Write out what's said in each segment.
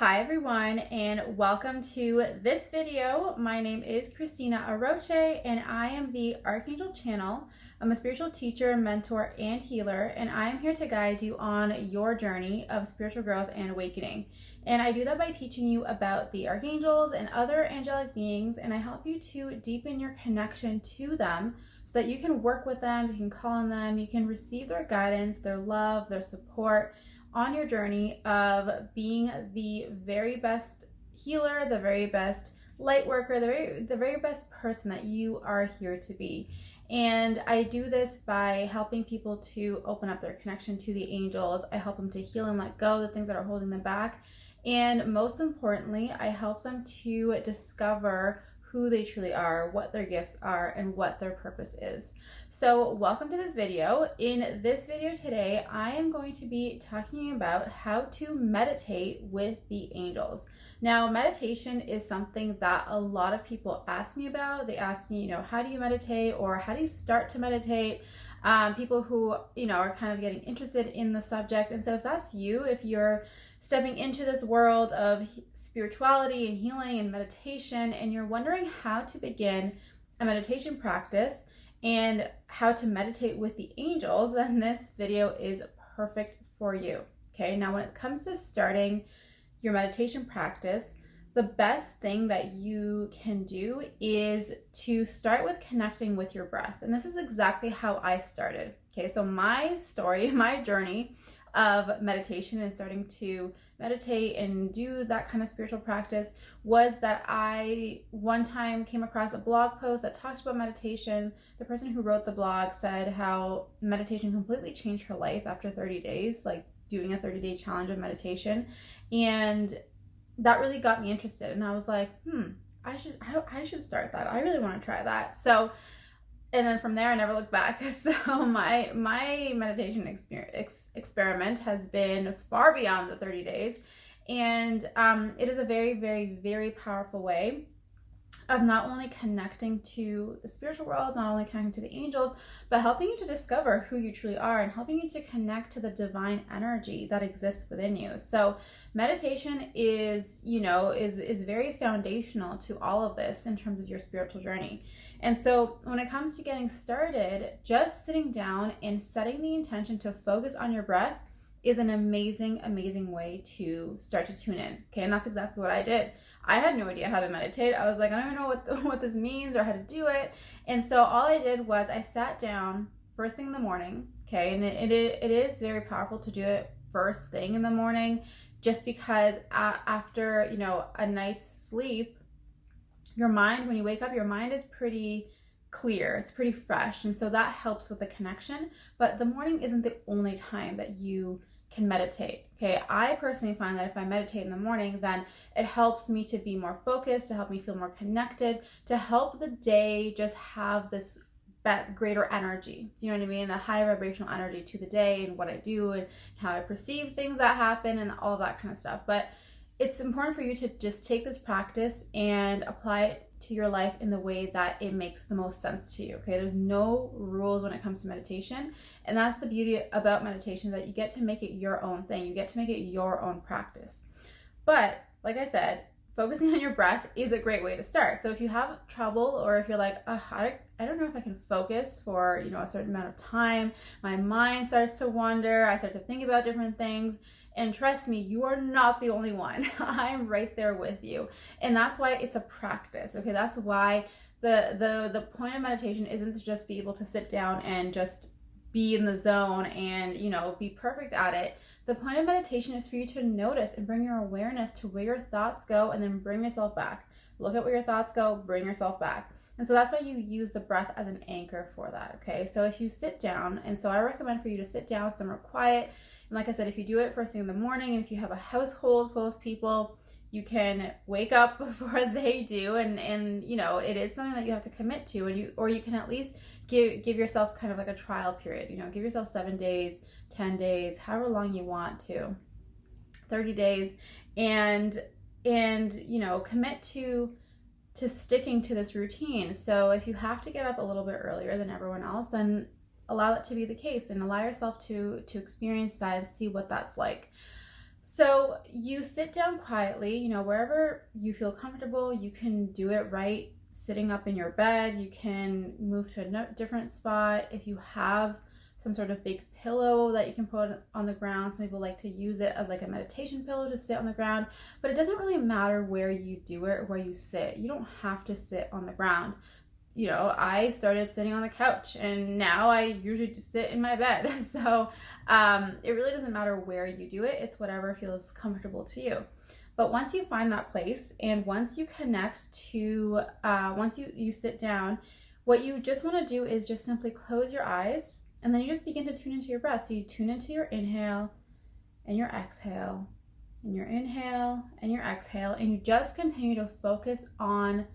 Hi everyone, and welcome to this video. My name is Christina Aroche and I am the Archangel Channel. I'm a spiritual teacher, mentor, and healer, and I am here to guide you on your journey of spiritual growth and awakening. And I do that by teaching you about the archangels and other angelic beings, and I help you to deepen your connection to them so that you can work with them, you can call on them, you can receive their guidance, their love, their support on your journey of being the very best healer, the very best light worker, the very best person that you are here to be. And I do this by helping people to open up their connection to the angels. I help them to heal and let go of the things that are holding them back. And most importantly, I help them to discover who they truly are, what their gifts are, and what their purpose is. So welcome to this video. In this video today, I am going to be talking about how to meditate with the angels. Now, meditation is something that a lot of people ask me about. They ask me, how do you meditate, or how do you start to meditate? People who, are kind of getting interested in the subject. And so if that's you, if you're stepping into this world of spirituality and healing and meditation, and you're wondering how to begin a meditation practice and how to meditate with the angels, then this video is perfect for you. Okay, now when it comes to starting your meditation practice, the best thing that you can do is to start with connecting with your breath. And this is exactly how I started. Okay, so my story, my journey of meditation and starting to meditate and do that kind of spiritual practice was that I one time came across a blog post that talked about meditation. The person who wrote the blog said how meditation completely changed her life after 30 days, like doing a 30-day challenge of meditation. And that really got me interested. And I was like, I should start that. I really want to try that. So, and then from there, I never looked back. So my meditation experiment has been far beyond the 30 days. And it is a very, very, very powerful way of not only connecting to the spiritual world, not only connecting to the angels, but helping you to discover who you truly are and helping you to connect to the divine energy that exists within you. So meditation is very foundational to all of this in terms of your spiritual journey. And so when it comes to getting started, just sitting down and setting the intention to focus on your breath is an amazing, amazing way to start to tune in. Okay, and that's exactly what I did. I had no idea how to meditate. I was like, I don't even know what this means or how to do it. And so all I did was I sat down first thing in the morning. Okay, and it is very powerful to do it first thing in the morning, just because after a night's sleep, your mind, when you wake up, your mind is pretty clear, it's pretty fresh, and so that helps with the connection. But the morning isn't the only time that you can meditate. Okay, I personally find that if I meditate in the morning, then it helps me to be more focused, to help me feel more connected, to help the day just have this greater energy. Do you know what I mean? A high vibrational energy to the day and what I do and how I perceive things that happen and all of that kind of stuff. But it's important for you to just take this practice and apply it to your life in the way that it makes the most sense to you. Okay, there's no rules when it comes to meditation, and that's the beauty about meditation, that you get to make it your own thing. You get to make it your own practice. But like I said, focusing on your breath is a great way to start. So if you have trouble, or if you're like, I don't know if I can focus for a certain amount of time, my mind starts to wander, I start to think about different things. And trust me, you are not the only one. I'm right there with you. And that's why it's a practice. Okay, that's why the point of meditation isn't to just be able to sit down and just be in the zone and be perfect at it. The point of meditation is for you to notice and bring your awareness to where your thoughts go, and then bring yourself back. Look at where your thoughts go, bring yourself back. And so that's why you use the breath as an anchor for that. Okay, so if you sit down, and so I recommend for you to sit down somewhere quiet. And like I said, if you do it first thing in the morning, and if you have a household full of people, you can wake up before they do, and it is something that you have to commit to, and you can at least give yourself kind of like a trial period. Give yourself 7 days, 10 days, however long you want to, 30 days, and commit to sticking to this routine. So if you have to get up a little bit earlier than everyone else, then allow that to be the case, and allow yourself to experience that and see what that's like. So you sit down quietly, wherever you feel comfortable. You can do it right sitting up in your bed. You can move to a different spot. If you have some sort of big pillow that you can put on the ground, some people like to use it as like a meditation pillow to sit on the ground, but it doesn't really matter where you do it or where you sit. You don't have to sit on the ground. I started sitting on the couch, and now I usually just sit in my bed. So it really doesn't matter where you do it. It's whatever feels comfortable to you. But once you find that place, and once you connect to, once you sit down, what you just want to do is just simply close your eyes, and then you just begin to tune into your breath. So you tune into your inhale and your exhale, and your inhale and your exhale, and you just continue to focus on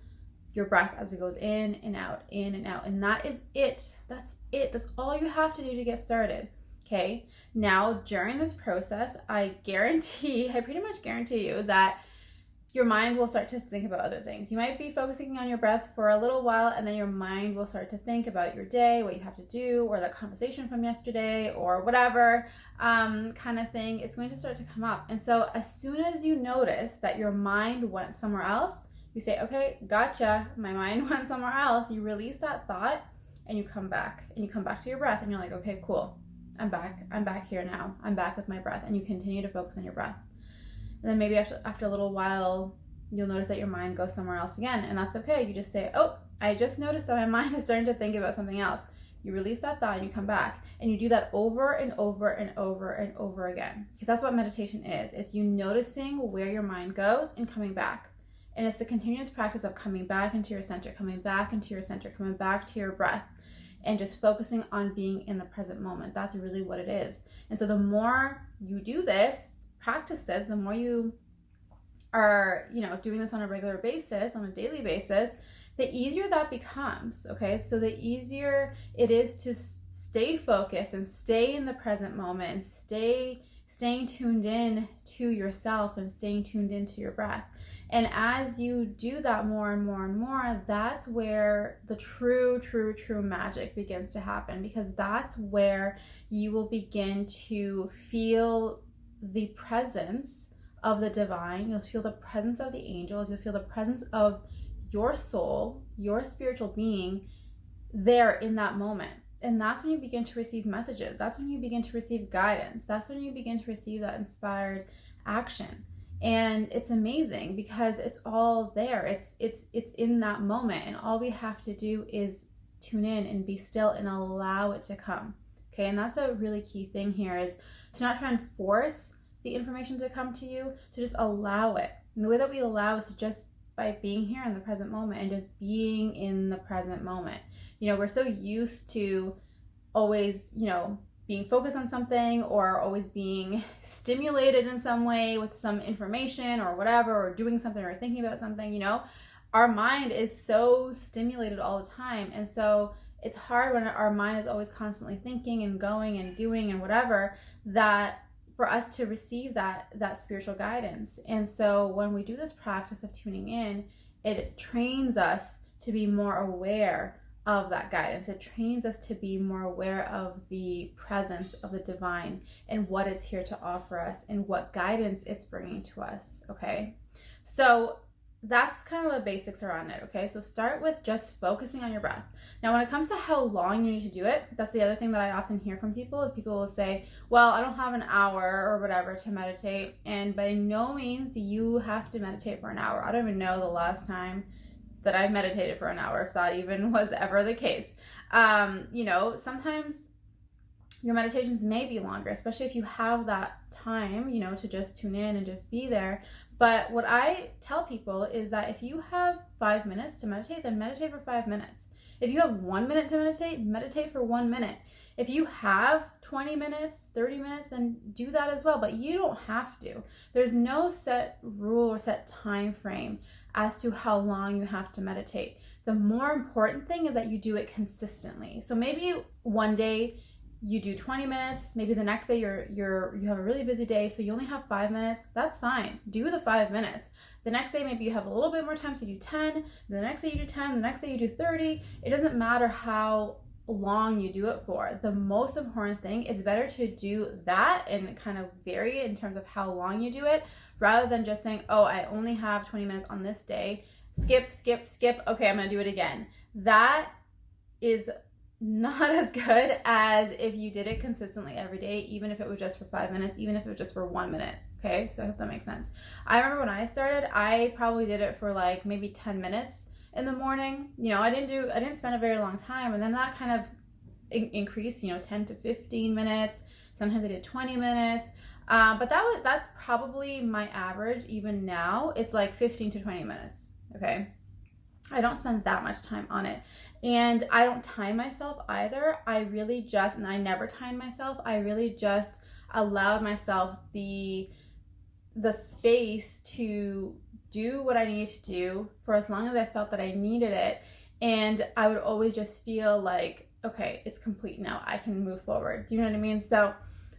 your breath as it goes in and out, in and out. And that is it. That's it. That's all you have to do to get started. Okay. Now, during this process, I pretty much guarantee you that your mind will start to think about other things. You might be focusing on your breath for a little while, and then your mind will start to think about your day, what you have to do, or that conversation from yesterday, or whatever kind of thing. It's going to start to come up. And so as soon as you notice that your mind went somewhere else, you say, okay, gotcha, my mind went somewhere else. You release that thought, and you come back. And you come back to your breath, and you're like, okay, cool. I'm back here now. I'm back with my breath. And you continue to focus on your breath. And then maybe after a little while, you'll notice that your mind goes somewhere else again. And that's okay. You just say, oh, I just noticed that my mind is starting to think about something else. You release that thought, and you come back. And you do that over and over and over and over again. Because that's what meditation is. It's you noticing where your mind goes and coming back. And it's the continuous practice of coming back into your center, coming back into your center, coming back to your breath, and just focusing on being in the present moment. That's really what it is. And so the more you do this, practice this, the more you are, doing this on a regular basis, on a daily basis, the easier that becomes, okay? So the easier it is to stay focused and stay in the present moment and staying tuned in to yourself and staying tuned into your breath. And as you do that more and more and more, that's where the true magic begins to happen, because that's where you will begin to feel the presence of the divine. You'll feel the presence of the angels. You'll feel the presence of your soul, your spiritual being there in that moment. And that's when you begin to receive messages. That's when you begin to receive guidance. That's when you begin to receive that inspired action. And it's amazing because it's all there. It's in that moment. And all we have to do is tune in and be still and allow it to come. Okay, and that's a really key thing here, is to not try and force the information to come to you, to just allow it. And the way that we allow is just by being here in the present moment and just being in the present moment. We're so used to always, being focused on something, or always being stimulated in some way with some information or whatever, or doing something or thinking about something. Our mind is so stimulated all the time. And so it's hard when our mind is always constantly thinking and going and doing and whatever, that for us to receive that spiritual guidance. And so when we do this practice of tuning in, it trains us to be more aware of that guidance. It trains us to be more aware of the presence of the divine and what it's here to offer us and what guidance it's bringing to us. Okay, so that's kind of the basics around it. Okay, so start with just focusing on your breath. Now, when it comes to how long you need to do it, that's the other thing that I often hear from people, is people will say, well, I don't have an hour or whatever to meditate. And by no means do you have to meditate for an hour. I don't even know the last time that I meditated for an hour, if that even was ever the case. Sometimes your meditations may be longer, especially if you have that time, to just tune in and just be there. But what I tell people is that if you have 5 minutes to meditate, then meditate for 5 minutes. If you have 1 minute to meditate, meditate for 1 minute. If you have 20 minutes, 30 minutes, then do that as well. But you don't have to. There's no set rule or set time frame as to how long you have to meditate. The more important thing is that you do it consistently. So maybe one day you do 20 minutes, maybe the next day you have a really busy day, so you only have 5 minutes. That's fine. Do the 5 minutes. The next day maybe you have a little bit more time, so you do 10. The next day you do 10. The next day you do 30. It doesn't matter how long you do it for. The most important thing is better to do that and kind of vary in terms of how long you do it, rather than just saying, oh, I only have 20 minutes on this day, skip, okay, I'm gonna do it again. That is not as good as if you did it consistently every day, even if it was just for 5 minutes, even if it was just for 1 minute. Okay, so I hope that makes sense. I remember when I started, I probably did it for like maybe 10 minutes in the morning. I didn't spend a very long time, and then that kind of increased, 10 to 15 minutes. Sometimes I did 20 minutes. But that's probably my average. Even now, it's like 15 to 20 minutes. Okay. I don't spend that much time on it. And I don't time myself either. And I never time myself. I really just allowed myself the space to do what I needed to do for as long as I felt that I needed it. And I would always just feel like, okay, it's complete now. I can move forward. Do you know what I mean? So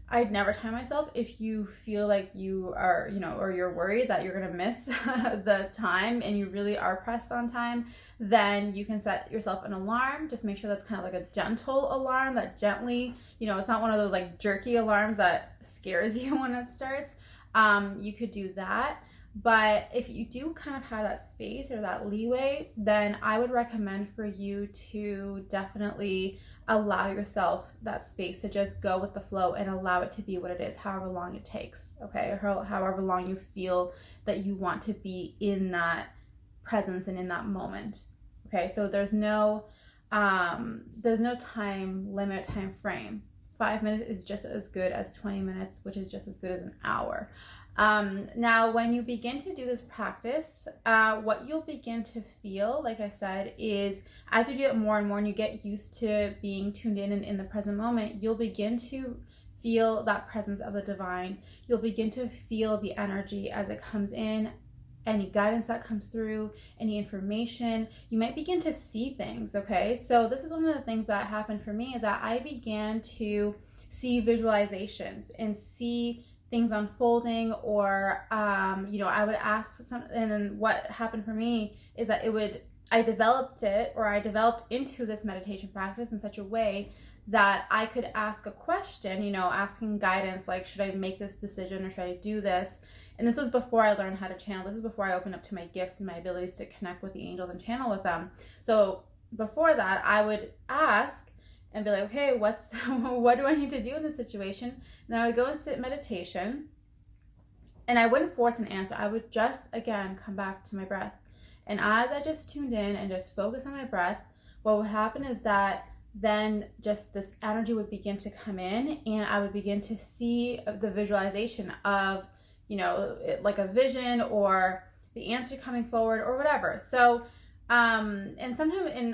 I'd never time myself. If you feel like you are, or you're worried that you're going to miss the time and you really are pressed on time, then you can set yourself an alarm. Just make sure that's kind of like a gentle alarm that gently, it's not one of those like jerky alarms that scares you when it starts. You could do that. But if you do kind of have that space or that leeway, then I would recommend for you to definitely allow yourself that space to just go with the flow and allow it to be what it is, however long it takes, okay? Or however long you feel that you want to be in that presence and in that moment, okay? So there's no time limit, time frame. 5 minutes is just as good as 20 minutes, which is just as good as an hour. Now, when you begin to do this practice, what you'll begin to feel, like I said, is as you do it more and more and you get used to being tuned in and in the present moment, you'll begin to feel that presence of the divine. You'll begin to feel the energy as it comes in, any guidance that comes through, any information. You might begin to see things, okay? So this is one of the things that happened for me, is that I began to see visualizations and see things unfolding, or I would ask something, and then what happened for me is that I developed into this meditation practice in such a way that I could ask a question, asking guidance, like, should I make this decision or should I do this? And this was before I learned how to channel. This is before I opened up to my gifts and my abilities to connect with the angels and channel with them. So before that, I would ask and be like, okay, what do I need to do in this situation? And then I would go and sit in meditation, and I wouldn't force an answer. I would just, again, come back to my breath. And as I just tuned in and just focused on my breath, what would happen is that then just this energy would begin to come in, and I would begin to see the visualization of, like a vision or the answer coming forward or whatever. So and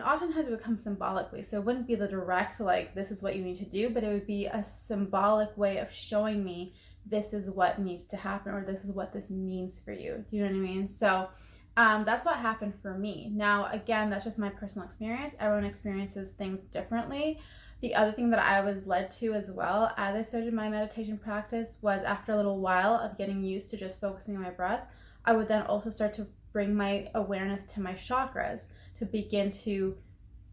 oftentimes it would come symbolically. So it wouldn't be the direct, like, this is what you need to do, but it would be a symbolic way of showing me this is what needs to happen, or this is what this means for you. Do you know what I mean? So that's what happened for me. Now, again, that's just my personal experience. Everyone experiences things differently. The other thing that I was led to as well as I started my meditation practice was, after a little while of getting used to just focusing on my breath, I would then also start to bring my awareness to my chakras, to begin to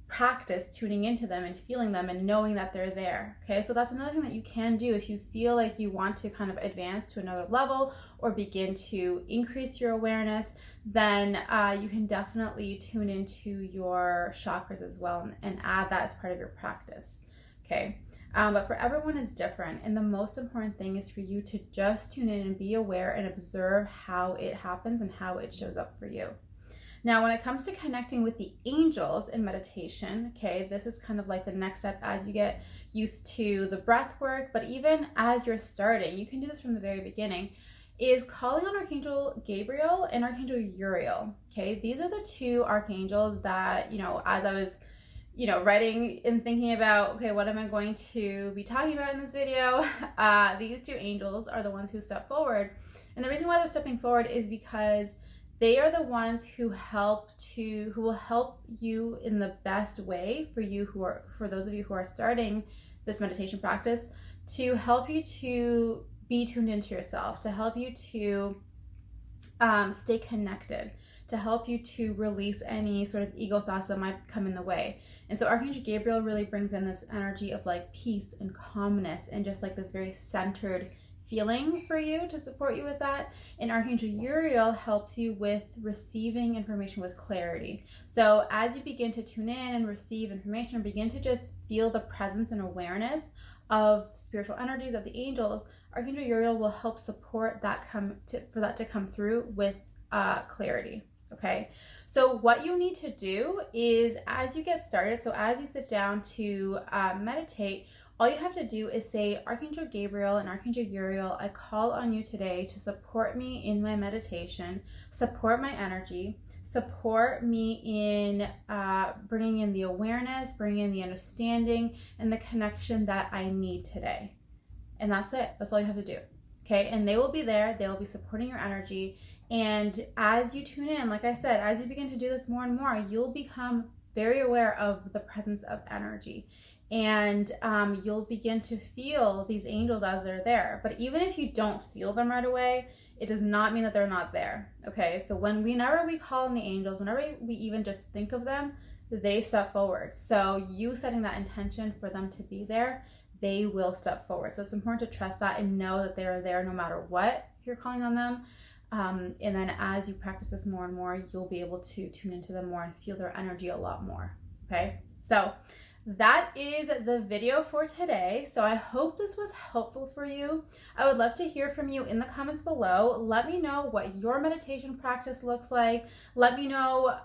practice tuning into them and feeling them and knowing that they're there. Okay, so that's another thing that you can do if you feel like you want to kind of advance to another level or begin to increase your awareness. Then you can definitely tune into your chakras as well and add that as part of your practice. Okay. But for everyone it's different, and the most important thing is for you to just tune in and be aware and observe how it happens and how it shows up for you. Now, when it comes to connecting with the angels in meditation, okay, this is kind of like the next step as you get used to the breath work, but even as you're starting, you can do this from the very beginning, is calling on Archangel Gabriel and Archangel Uriel. Okay, these are the two archangels that, as I was writing and thinking about, okay, what am I going to be talking about in this video? These two angels are the ones who step forward. And the reason why they're stepping forward is because they are the ones who will help you in the best way for those of you who are starting this meditation practice, to help you to be tuned into yourself, to help you to stay connected, to help you to release any sort of ego thoughts that might come in the way. And so Archangel Gabriel really brings in this energy of like peace and calmness and just like this very centered feeling for you to support you with that. And Archangel Uriel helps you with receiving information with clarity. So as you begin to tune in and receive information, begin to just feel the presence and awareness of spiritual energies, of the angels, Archangel Uriel will help support that for that to come through with clarity. Okay, so what you need to do is, as you get started, so as you sit down to meditate, all you have to do is say, Archangel Gabriel and Archangel Uriel, I call on you today to support me in my meditation, support my energy, support me in bringing in the awareness, bringing in the understanding and the connection that I need today. And that's it. That's all you have to do. Okay, and they will be there. They will be supporting your energy. And as you tune in, like I said, as you begin to do this more and more, you'll become very aware of the presence of energy. And you'll begin to feel these angels as they're there. But even if you don't feel them right away, it does not mean that they're not there. Okay, so whenever we call on the angels, whenever we even just think of them, they step forward. So you setting that intention for them to be there, they will step forward. So it's important to trust that and know that they're there no matter what you're calling on them. And then as you practice this more and more, you'll be able to tune into them more and feel their energy a lot more. Okay, so that is the video for today. So I hope this was helpful for you. I would love to hear from you in the comments below. Let me know what your meditation practice looks like. Let me know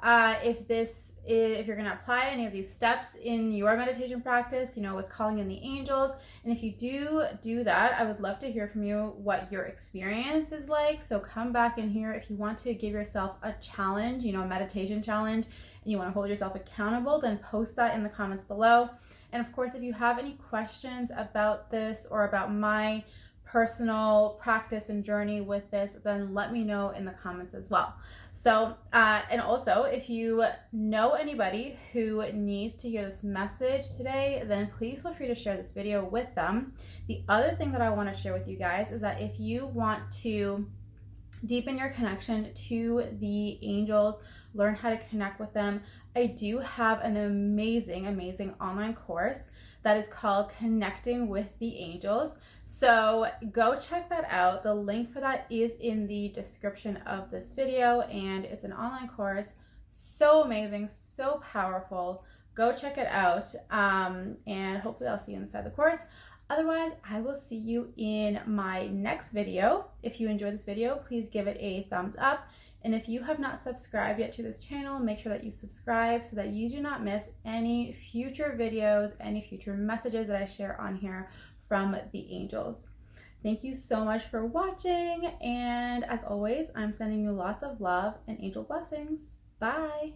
if you're going to apply any of these steps in your meditation practice, with calling in the angels. And if you do that, I would love to hear from you what your experience is like. So come back in here if you want to give yourself a challenge, a meditation challenge, and you want to hold yourself accountable, then post that in the comments below. And of course, if you have any questions about this or about my personal practice and journey with this, then let me know in the comments as well. So, and also, if you know anybody who needs to hear this message today, then please feel free to share this video with them. The other thing that I want to share with you guys is that if you want to deepen your connection to the angels, learn how to connect with them, I do have an amazing online course that is called Connecting with the Angels. So go check that out. The link for that is in the description of this video, and it's an online course. So amazing, so powerful. Go check it out, and hopefully I'll see you inside the course. Otherwise, I will see you in my next video. If you enjoyed this video, please give it a thumbs up. And if you have not subscribed yet to this channel, make sure that you subscribe so that you do not miss any future videos, any future messages that I share on here from the angels. Thank you so much for watching. And as always, I'm sending you lots of love and angel blessings. Bye.